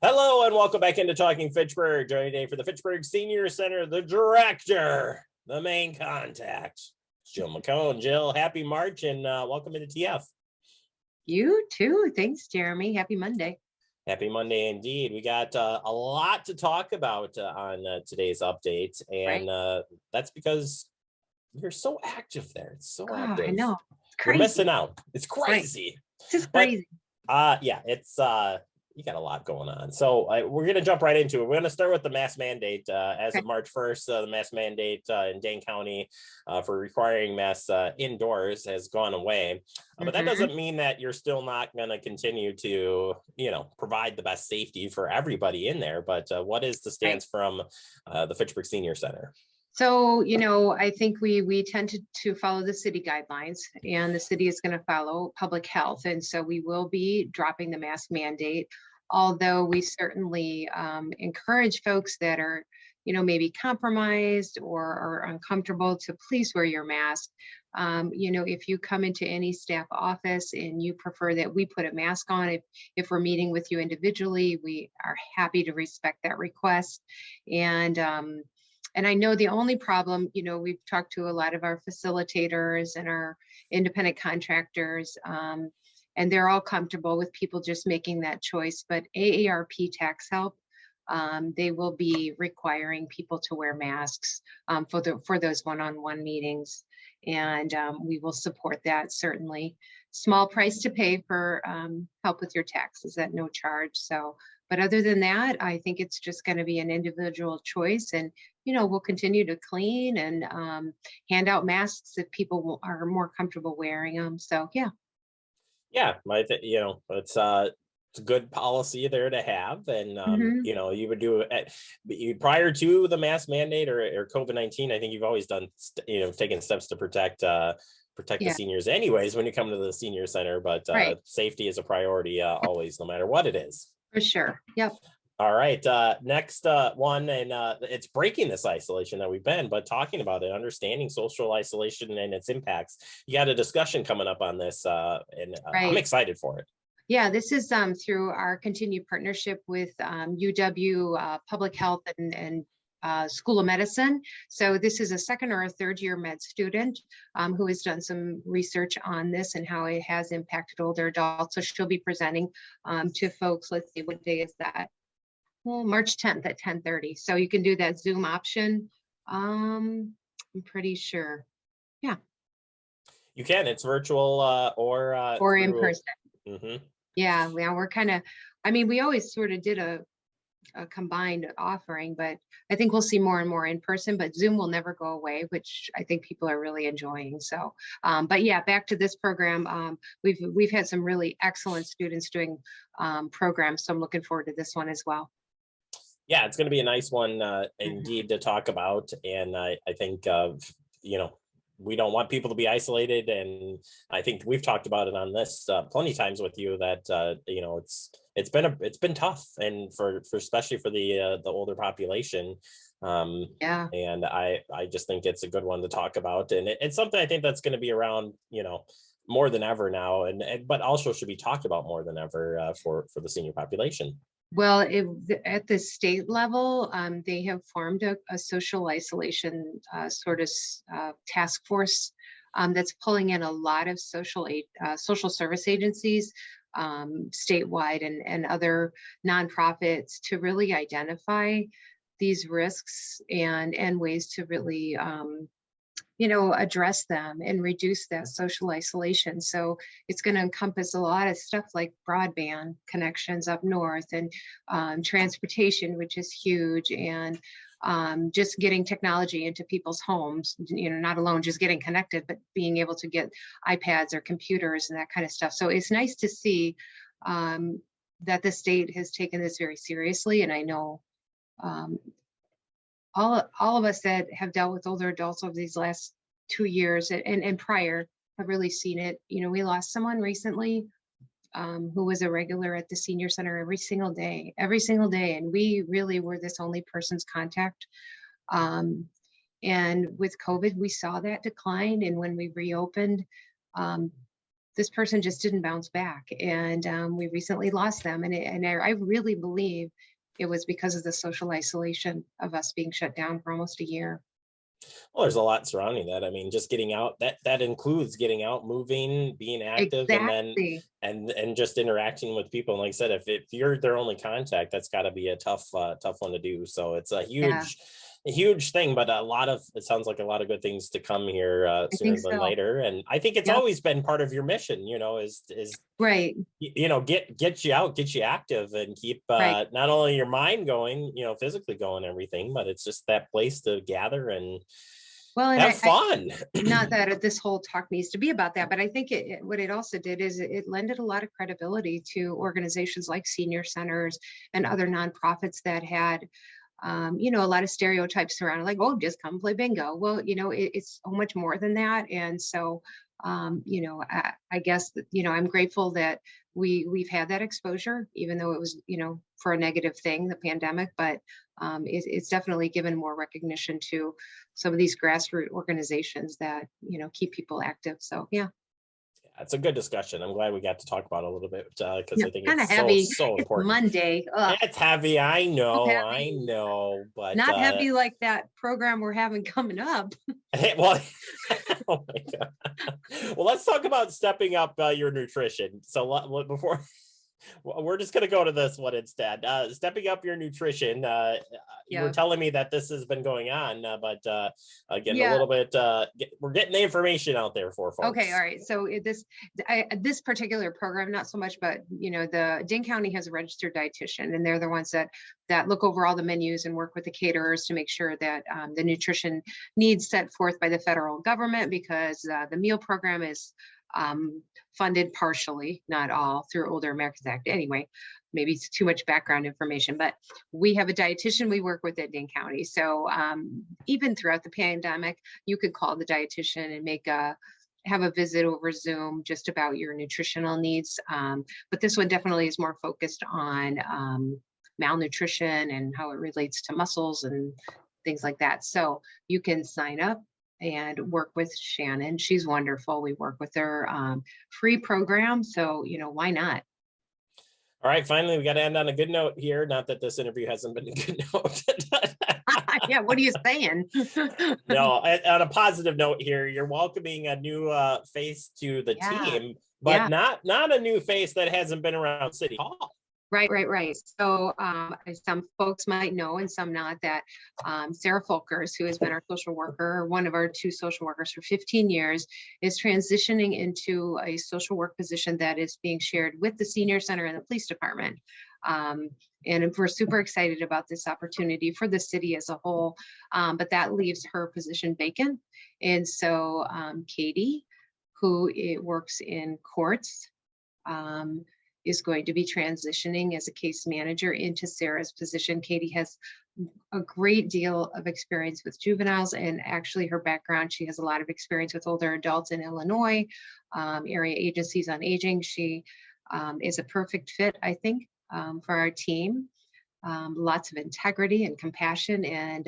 Hello and welcome back into Talking Fitchburg. Joining today for the Fitchburg Senior Center, the director, the main contact, Jill McHone. Jill, happy March and welcome into TF. You too. Thanks, Jeremy. Happy Monday. Happy Monday indeed. We got a lot to talk about on today's update, and that's because you're so active there. It's so active. I know. It's You're crazy. missing out. It's crazy. It's just crazy. Yeah, it's you got a lot going on. So we're going to jump right into it. We're going to start with the mask mandate. As of March 1st, the mask mandate in Dane County for requiring masks indoors has gone away. But that doesn't mean that you're still not going to continue to, provide the best safety for everybody in there. But what is the stance from the Fitchburg Senior Center? So, I think we tend to follow the city guidelines, and the city is going to follow public health. And so we will be dropping the mask mandate, although we certainly encourage folks that are, maybe compromised or uncomfortable to please wear your mask. If you come into any staff office and you prefer that we put a mask on, if we're meeting with you individually, we are happy to respect that request. And I know the only problem, we've talked to a lot of our facilitators and our independent contractors, and they're all comfortable with people just making that choice. But AARP Tax Help, they will be requiring people to wear masks for those one-on-one meetings. And we will support that, certainly. Small price to pay for help with your taxes at no charge. But other than that, I think it's just going to be an individual choice. And, we'll continue to clean and hand out masks if people are more comfortable wearing them. So, yeah. Yeah, it's a good policy there to have. And, you would do it prior to the mask mandate or COVID-19. I think you've always done, taking steps to protect the seniors anyways when you come to the senior center. But safety is a priority always, no matter what it is. For sure. Yep. All right. Next one, and it's breaking this isolation that we've been, but talking about it, understanding social isolation and its impacts. You got a discussion coming up on this, and I'm excited for it. Yeah, this is through our continued partnership with UW Public Health and School of Medicine. So this is a second or a third year med student who has done some research on this and how it has impacted older adults. So she'll be presenting to folks. Let's see, what day is that? Well, March 10th at 10:30. So you can do that Zoom option. I'm pretty sure. Yeah. You can. It's virtual or in person. Yeah, we're kind of, we always sort of did a combined offering, but I think we'll see more and more in person. But Zoom will never go away, which I think people are really enjoying. So, but yeah, back to this program. We've had some really excellent students doing programs, so I'm looking forward to this one as well. Yeah, it's going to be a nice one indeed to talk about, and I think we don't want people to be isolated, and I think we've talked about it on this plenty of times with you that it's been tough, and for especially for the older population. And I just think it's a good one to talk about, and it's something I think that's going to be around more than ever now, but also should be talked about more than ever for the senior population. Well, at the state level, they have formed a social isolation sort of task force that's pulling in a lot of social service agencies statewide and other nonprofits to really identify these risks and ways to really address them and reduce that social isolation. So it's going to encompass a lot of stuff like broadband connections up north and transportation, which is huge, and just getting technology into people's homes, not alone just getting connected, but being able to get iPads or computers and that kind of stuff. So it's nice to see that the state has taken this very seriously. And I know all of us that have dealt with older adults over these last 2 years and prior have really seen it. We lost someone recently who was a regular at the senior center every single day. And we really were this only person's contact. And with COVID, we saw that decline. And when we reopened, this person just didn't bounce back. And we recently lost them. And I really believe it was because of the social isolation of us being shut down for almost a year. Well, there's a lot surrounding that. I mean, just getting out, that includes getting out, moving, being active, and then and just interacting with people. And like I said, if you're their only contact, that's got to be a tough one to do. So it's a huge thing, but it sounds like a lot of good things to come here sooner than later. And I think it's always been part of your mission, is right. Get you out, get you active, and keep not only your mind going, physically going, everything, but it's just that place to gather and have fun. Not that this whole talk needs to be about that, but I think what it also did is it lended a lot of credibility to organizations like senior centers and other nonprofits that had a lot of stereotypes around, like, oh, just come play bingo. Well, it's so much more than that. And so, I guess that, I'm grateful that we've had that exposure, even though it was, for a negative thing, the pandemic, but it's definitely given more recognition to some of these grassroots organizations that, keep people active. So, yeah. It's a good discussion. I'm glad we got to talk about it a little bit because I think it's heavy. So important. Monday. Ugh. It's heavy. I know, but not heavy like that program we're having coming up. Well, oh my God. Well, let's talk about stepping up your nutrition. So before. We're just going to go to this one instead. Stepping up your nutrition. You were telling me that this has been going on, but again, a little bit, we're getting the information out there for folks. Okay. All right. So this particular program, not so much, but the Dane County has a registered dietitian, and they're the ones that look over all the menus and work with the caterers to make sure that the nutrition needs set forth by the federal government, because the meal program is funded partially, not all, through Older Americans Act. Anyway, maybe it's too much background information, but we have a dietitian we work with at Dane County. So even throughout the pandemic, you could call the dietitian and have a visit over Zoom just about your nutritional needs. But this one definitely is more focused on malnutrition and how it relates to muscles and things like that. So you can sign up and work with Shannon. She's wonderful. We work with her free program. So, why not? All right. Finally, we got to end on a good note here. Not that this interview hasn't been a good note. Yeah. What are you saying? No, on a positive note here, you're welcoming a new face to the team, but not a new face that hasn't been around City Hall. Right. So some folks might know and some not that Sarah Folkers, who has been our social worker, one of our two social workers for 15 years, is transitioning into a social work position that is being shared with the senior center and the police department. And we're super excited about this opportunity for the city as a whole, but that leaves her position vacant. And so Katie, who works in courts, is going to be transitioning as a case manager into Sarah's position. Katie has a great deal of experience with juveniles, and actually her background, she has a lot of experience with older adults in Illinois, area agencies on aging. She is a perfect fit, I think, for our team. Lots of integrity and compassion, and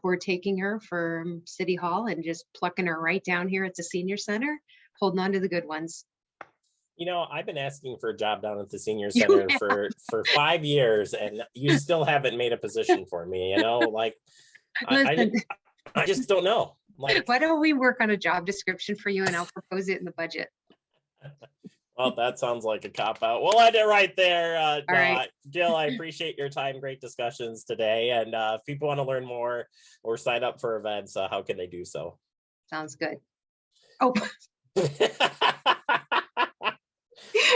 we're taking her from City Hall and just plucking her right down here at the senior center, holding on to the good ones. I've been asking for a job down at the senior center for 5 years, and you still haven't made a position for me. Like I just don't know. Like, why don't we work on a job description for you, and I'll propose it in the budget. Well, that sounds like a cop out. We'll end it right there. All right. Jill, I appreciate your time. Great discussions today. And if people want to learn more or sign up for events, how can they do so? Sounds good. Oh.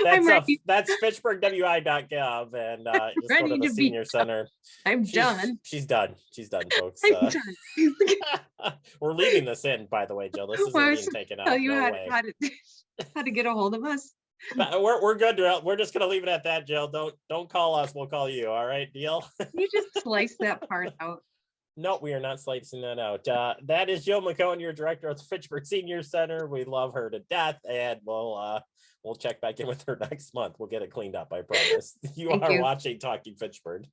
That's fitchburgwi.gov, and just go to the senior center. I'm done. She's done. She's done, folks. I'm done. We're leaving this in, by the way, Jill. This isn't being taken out. Tell you how to get a hold of us. We're good. We're just gonna leave it at that, Jill. Don't call us. We'll call you. All right, deal. You just slice that part out. No, we are not slicing that out. That is Jill McHone, your director at the Fitchburg Senior Center. We love her to death, and we'll check back in with her next month. We'll get it cleaned up, I promise. You are watching Talking Fitchburg.